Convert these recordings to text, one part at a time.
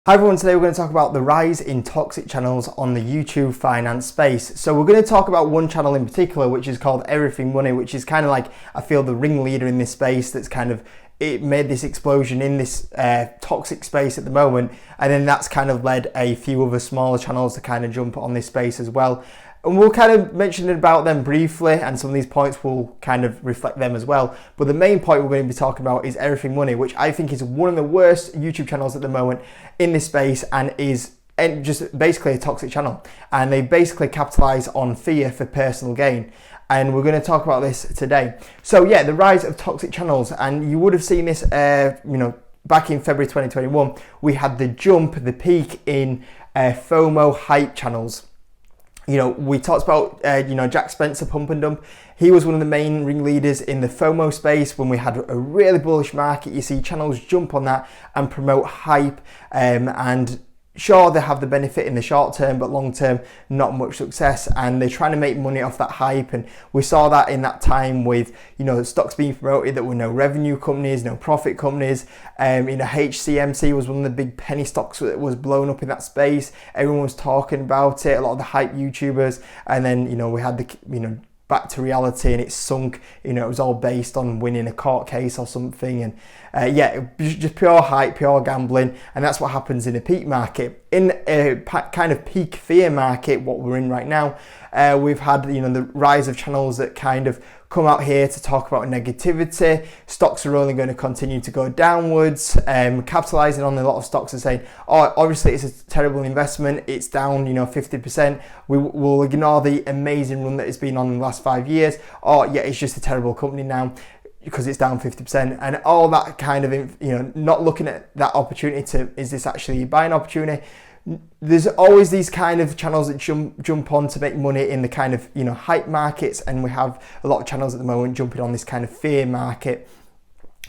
Hi everyone, today we're going to talk about the rise in toxic channels on the YouTube finance space. So we're going to talk about one channel in particular, which is called Everything Money, which is kind of like, I feel, the ringleader in this space. It made this explosion in this toxic space at the moment, and then that's kind of led a few other smaller channels to kind of jump on this space as well. And we'll kind of mention about them briefly, and some of these points will kind of reflect them as well. But the main point we're going to be talking about is Everything Money, which I think is one of the worst YouTube channels at the moment in this space, and is just basically a toxic channel. And they basically capitalize on fear for personal gain. And we're going to talk about this today. So yeah, the rise of toxic channels, and you would have seen this, back in February 2021, we had the peak in FOMO hype channels. We talked about, Jack Spencer Pump and Dump. He was one of the main ringleaders in the FOMO space when we had a really bullish market. You see channels jump on that and promote hype, and sure, they have the benefit in the short term, but long term, not much success. And they're trying to make money off that hype. And we saw that in that time with, stocks being promoted that were no revenue companies, no profit companies. HCMC was one of the big penny stocks that was blown up in that space. Everyone was talking about it, a lot of the hype YouTubers. And then, we had the, back to reality, and it sunk. It was all based on winning a court case or something, and just pure hype, pure gambling. And that's what happens in a peak market. In a kind of peak fear market, what we're in right now, we've had the rise of channels that kind of come out here to talk about negativity. Stocks are only going to continue to go downwards, capitalizing on a lot of stocks and saying, oh, obviously it's a terrible investment, it's down 50%, we'll ignore the amazing run that it's been on in the last 5 years, or yeah, it's just a terrible company now because it's down 50%, and all that kind of, not looking at that opportunity to, is this actually a buying opportunity? There's always these kind of channels that jump on to make money in the kind of hype markets, and we have a lot of channels at the moment jumping on this kind of fear market.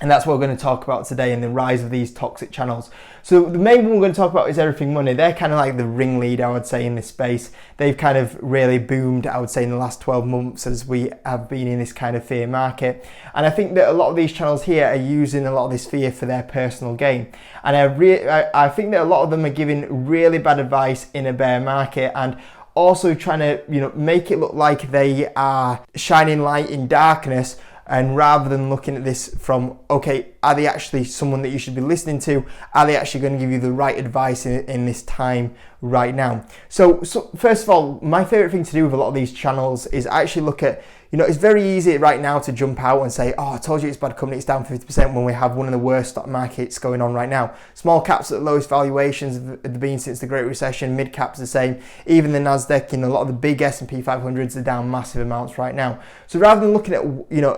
And that's what we're going to talk about today, and the rise of these toxic channels. So the main one we're going to talk about is Everything Money. They're kind of like the ringleader, I would say, in this space. They've kind of really boomed, I would say, in the last 12 months as we have been in this kind of fear market. And I think that a lot of these channels here are using a lot of this fear for their personal gain. And I think that a lot of them are giving really bad advice in a bear market, and also trying to make it look like they are shining light in darkness. And rather than looking at this from, okay, are they actually someone that you should be listening to? Are they actually going to give you the right advice in this time right now? So first of all, my favorite thing to do with a lot of these channels is actually look at, it's very easy right now to jump out and say, oh, I told you it's a bad company, it's down 50%, when we have one of the worst stock markets going on right now. Small caps at the lowest valuations have been since the Great Recession, mid caps the same. Even the Nasdaq, a lot of the big S&P 500s are down massive amounts right now. So rather than looking at,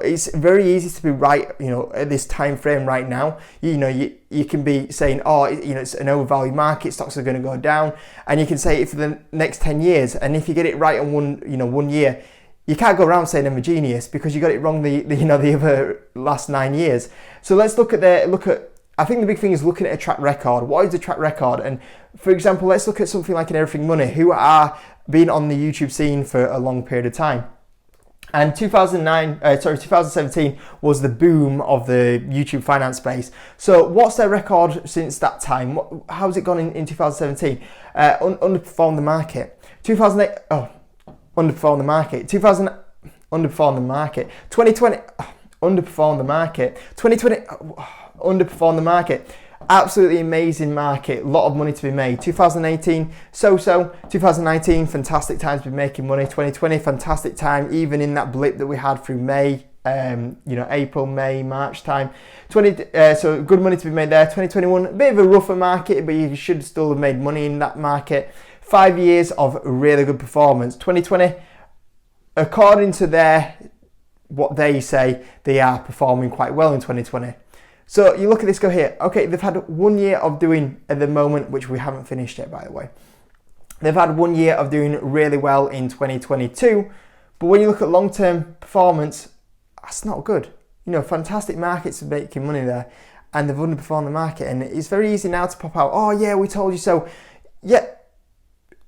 it's very easy to be right, at this time frame right now. You can be saying, oh, it's an overvalued market, stocks are going to go down, and you can say it for the next 10 years. And if you get it right in one year, you can't go around saying I'm a genius because you got it wrong the other last 9 years. So let's look at I think the big thing is looking at a track record. What is the track record? And for example, let's look at something like an Everything Money, who are being on the YouTube scene for a long period of time. And 2017 was the boom of the YouTube finance space. So what's their record since that time? How's it gone in 2017? Underperformed the market. 2008, underperformed the market. 2000, underperformed the market. 2020, underperformed the market. 2020, underperformed the market. Absolutely amazing market, a lot of money to be made. 2018, so-so. 2019, fantastic time to be making money. 2020, fantastic time, even in that blip that we had through May, April, May, March time. So good money to be made there. 2021, a bit of a rougher market, but you should still have made money in that market. 5 years of really good performance. 2020, according to what they say, they are performing quite well in 2020. So you look at this, go here. Okay, they've had 1 year of doing, at the moment, which we haven't finished yet, by the way. They've had 1 year of doing really well in 2022. But when you look at long-term performance, that's not good. Fantastic markets are making money there, and they've underperformed the market. And it's very easy now to pop out, oh yeah, we told you so. Yeah,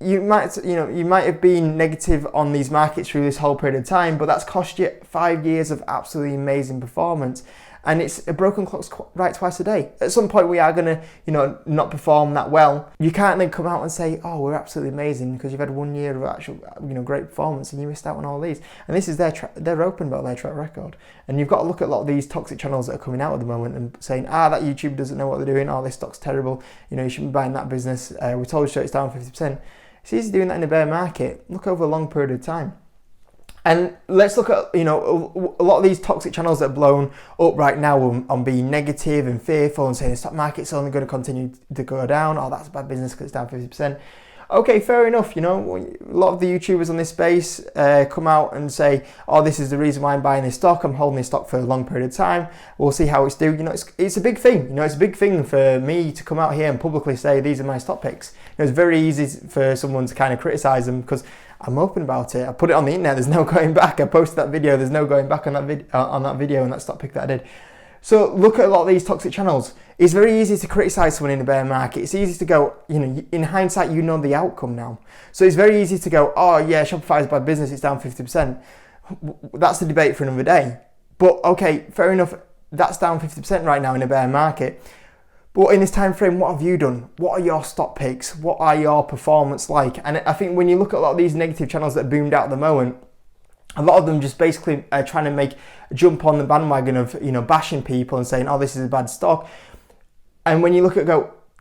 you might have been negative on these markets through this whole period of time, but that's cost you 5 years of absolutely amazing performance. and it's a broken clock's right twice a day. At some point we are going to, not perform that well. You can't then come out and say, oh, we're absolutely amazing because you've had 1 year of actual, great performance and you missed out on all these. And this is they're open about their track record. And you've got to look at a lot of these toxic channels that are coming out at the moment and saying, that YouTuber doesn't know what they're doing. Oh, this stock's terrible. You shouldn't be buying that business. We told you it's down 50%. It's easy doing that in a bear market. Look over a long period of time. And let's look at, a lot of these toxic channels that are blown up right now on being negative and fearful and saying the stock market's only going to continue to go down. Oh, that's a bad business because it's down 50%. Okay, fair enough. A lot of the YouTubers on this space come out and say, oh, this is the reason why I'm buying this stock. I'm holding this stock for a long period of time. We'll see how it's doing. It's a big thing. It's a big thing for me to come out here and publicly say, these are my stock picks. It's very easy for someone to kind of criticize them because I'm open about it. I put it on the internet. There's no going back. I posted that video. There's no going back on that video and that stock pick that I did. So look at a lot of these toxic channels. It's very easy to criticize someone in a bear market. It's easy to go, in hindsight, the outcome now. So it's very easy to go, oh yeah, Shopify is a bad business. It's down 50%. That's the debate for another day. But okay, fair enough. That's down 50% right now in a bear market. But in this time frame, what have you done? What are your stock picks? What are your performance like? And I think when you look at a lot of these negative channels that boomed out at the moment, a lot of them just basically are trying to jump on the bandwagon of, bashing people and saying, oh, this is a bad stock. And when you look at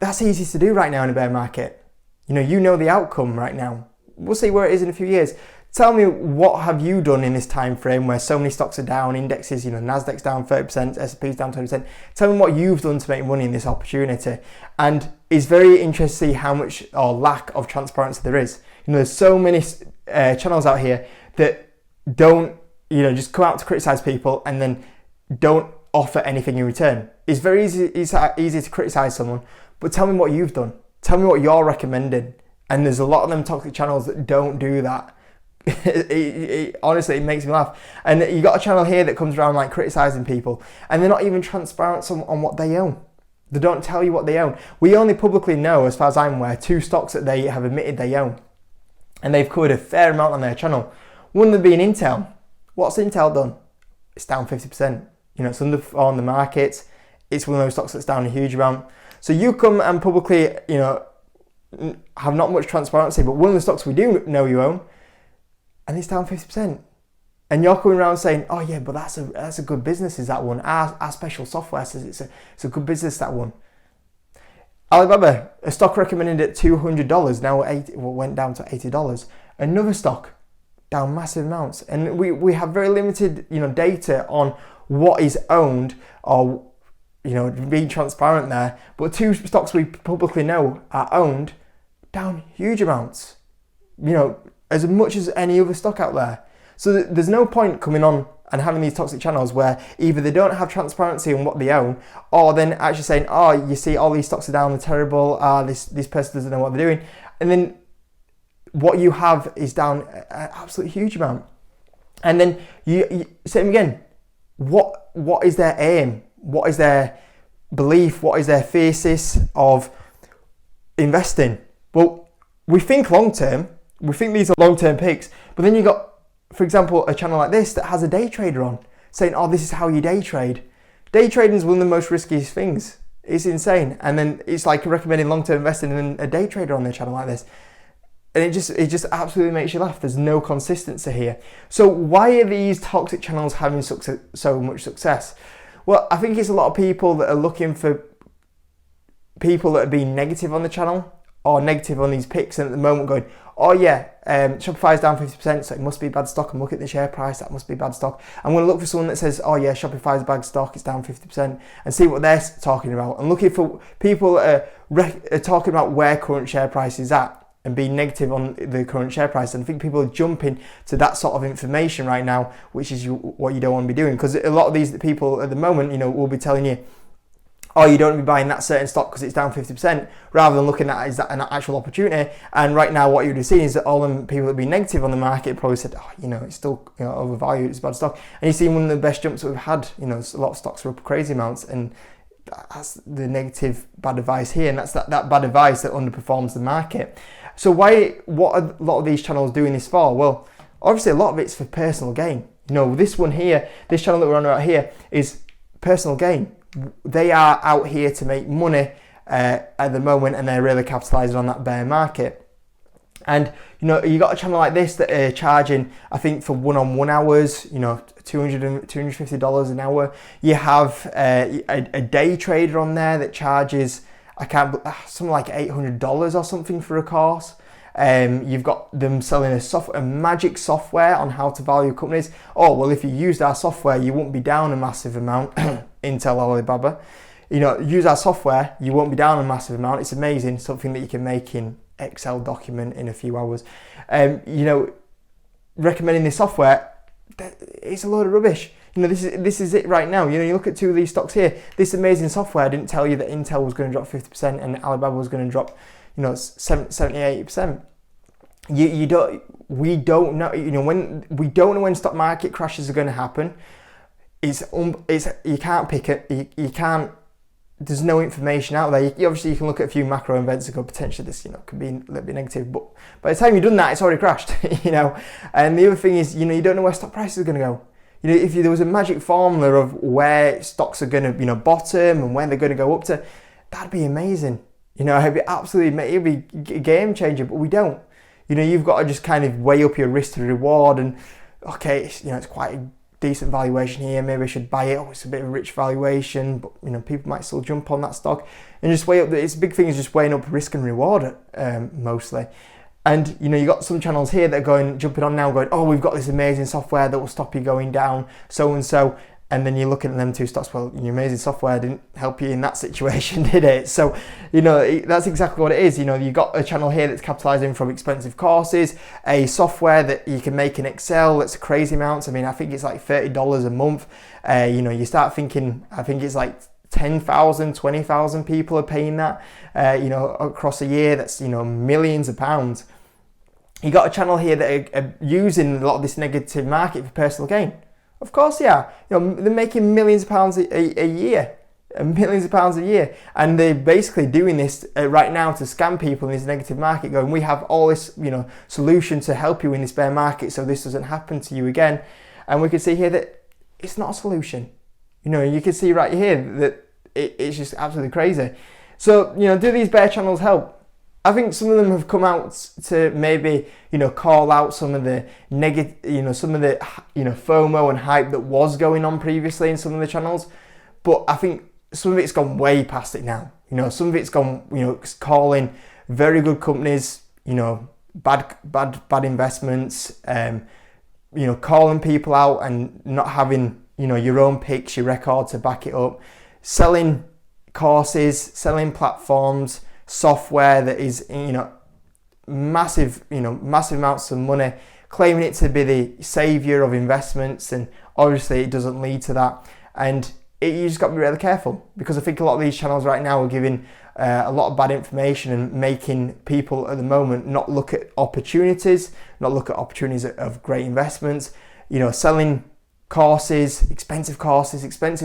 that's easy to do right now in a bear market. You know the outcome right now. We'll see where it is in a few years. Tell me, what have you done in this time frame where so many stocks are down, indexes, Nasdaq's down 30%, S&P's down 20%. Tell me what you've done to make money in this opportunity. And it's very interesting to see how much or lack of transparency there is. There's so many channels out here that don't, just come out to criticize people and then don't offer anything in return. It's very easy to criticize someone, but tell me what you've done. Tell me what you're recommending. And there's a lot of them toxic channels that don't do that. Honestly, it makes me laugh. And you got a channel here that comes around criticizing people, and they're not even transparent on what they own. They don't tell you what they own. We only publicly know, as far as I'm aware, 2 stocks that they have admitted they own, and they've covered a fair amount on their channel. One of them being Intel. What's Intel done? It's down 50%. It's underperformed the market. It's one of those stocks that's down a huge amount. So you come and publicly, have not much transparency, but one of the stocks we do know you own, and it's down 50%. And you're coming around saying, oh yeah, but that's a good business, is that one. Our special software says it's a good business, that one. Alibaba, a stock recommended at $200, now went down to $80. Another stock, down massive amounts. And we have very limited, data on what is owned or, being transparent there. But 2 stocks we publicly know are owned, down huge amounts. As much as any other stock out there. So there's no point coming on and having these toxic channels where either they don't have transparency on what they own, or then actually saying, oh, you see all these stocks are down, they're terrible, this person doesn't know what they're doing. And then what you have is down an absolute huge amount. And then you say them again, what is their aim? What is their belief? What is their thesis of investing? Well, we think long term. We think these are long-term picks, but then you got, for example, a channel like this that has a day trader on saying, oh, this is how you day trade. Day trading is one of the most riskiest things. It's insane. And then it's like recommending long-term investing and a day trader on their channel like this. And it just absolutely makes you laugh. There's no consistency here. So why are these toxic channels having so much success? Well, I think it's a lot of people that are looking for people that are being negative on the channel or negative on these picks, and at the moment going, oh yeah, Shopify's down 50%, so it must be bad stock. I'm looking at the share price, that must be bad stock. I'm going to look for someone that says, oh yeah, Shopify's bad stock, it's down 50%, and see what they're talking about. And looking for people that are talking about where current share price is at and being negative on the current share price. And I think people are jumping to that sort of information right now, which is what you don't want to be doing. Because a lot of these people at the moment, will be telling you, oh, you don't want to be buying that certain stock because it's down 50%, rather than looking at it as an actual opportunity. And right now what you would have seen is that all the people that have been negative on the market probably said, oh, it's still overvalued, it's bad stock. And you've seen one of the best jumps that we've had, a lot of stocks are up crazy amounts, and that's the negative bad advice here, and that's that bad advice that underperforms the market. So what are a lot of these channels doing this for? Well, obviously a lot of it's for personal gain. This one here, this channel that we're on right here, is personal gain. They are out here to make money at the moment, and they're really capitalizing on that bear market. And you got a channel like this that are charging, I think, for one-on-one hours, $250 an hour. You have a day trader on there that charges, something like $800 or something for a course. You've got them selling a magic software on how to value companies. Oh, well, if you used our software, you won't be down a massive amount. Intel, Alibaba. Use our software, you won't be down a massive amount. It's amazing, something that you can make in Excel document in a few hours. Recommending this software, it's a load of rubbish. This is it right now. You look at two of these stocks here. This amazing software didn't tell you that Intel was going to drop 50% and Alibaba was going to drop 70-80%. We don't know. When we don't know when stock market crashes are going to happen. You can't pick it. You can't. There's no information out there. Obviously, you can look at a few macro events and go, potentially this, could be a little bit negative. But by the time you've done that, it's already crashed. And the other thing is, you don't know where stock prices are going to go. If there was a magic formula of where stocks are going to, bottom and when they're going to go up to, that'd be amazing. It'd be it'd be a game changer. But we don't. You've got to just kind of weigh up your risk to reward. And okay, it's quite a decent valuation here, maybe I should buy it. Oh, it's a bit of a rich valuation, but people might still jump on that stock, and just weigh up. It's a big thing is just weighing up risk and reward mostly. And you got some channels here that are jumping on now, going, oh, we've got this amazing software that will stop you going down, so and so. And then you're looking at them two stocks. Well, your amazing software didn't help you in that situation, did it? So, that's exactly what it is. You got a channel here that's capitalizing from expensive courses, a software that you can make in Excel that's crazy amounts. I think it's like $30 a month. You start thinking, I think it's like 10,000, 20,000 people are paying that, across a year. That's, millions of pounds. You got a channel here that are using a lot of this negative market for personal gain. Of course they are. They're making millions of pounds a year. Millions of pounds a year. And they're basically doing this right now to scam people in this negative market, going, we have all this, solution to help you in this bear market so this doesn't happen to you again. And we can see here that it's not a solution. You can see right here that it's just absolutely crazy. So, do these bear channels help? I think some of them have come out to maybe, call out some of the negative, some of the, FOMO and hype that was going on previously in some of the channels. But I think some of it's gone way past it now. Some of it's gone, calling very good companies, bad investments, calling people out and not having, your own picks, your record to back it up, selling courses, selling platforms, software that is, massive amounts of money, claiming it to be the savior of investments, and obviously it doesn't lead to that. And you just got to be really careful, because I think a lot of these channels right now are giving a lot of bad information and making people at the moment not look at opportunities of great investments, selling courses, expensive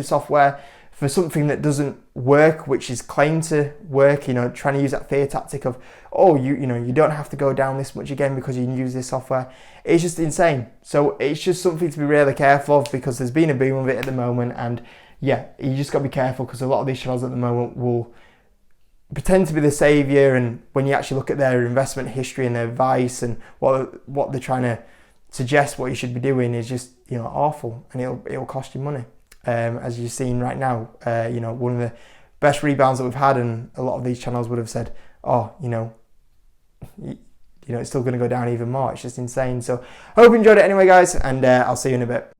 software for something that doesn't work, which is claimed to work, trying to use that fear tactic of, oh, you don't have to go down this much again because you can use this software. It's just insane. So it's just something to be really careful of, because there's been a boom of it at the moment. And yeah, you just got to be careful, because a lot of these channels at the moment will pretend to be the savior, and when you actually look at their investment history and their advice and what they're trying to suggest what you should be doing is just awful, and it'll cost you money. As you've seen right now, one of the best rebounds that we've had, and a lot of these channels would have said, oh, it's still going to go down even more. It's just insane. So I hope you enjoyed it anyway, guys, and I'll see you in a bit.